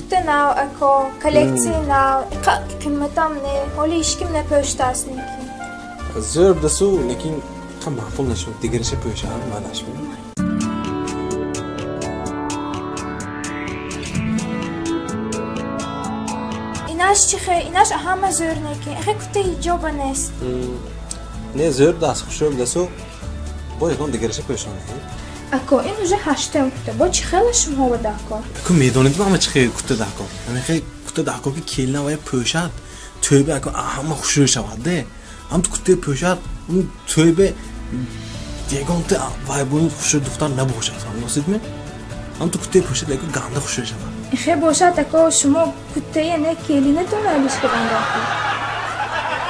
kutte nav, ako koleksiya nav, qimmatam ne, holi ishkim ne pöshtasniki. زور دسو لیکن خم معقول نشون دیگرش پیش هم من نشون Inash chikhe, inash ahama zörneki. Ehe kutte hijoba nest. نه زور دست خوشم دسو با یکم دیگرش پیش هم Ako in уже hashtem kutte. Bo chikhelash mhova dako. کو میدونید من چه کوته داکو من خیلی کوته داکو که کیلنا و پوشاد توبه اکو اهم خوشش شده هم تو کوته پوشاد اون توبه دیگانت وای بود خوش دختر نباشه فهمیدید می هم تو کوته پوشاد اکو گنده خوشش شده Ehe boshat ako shmo kutte ne keline to nalish kedan dako.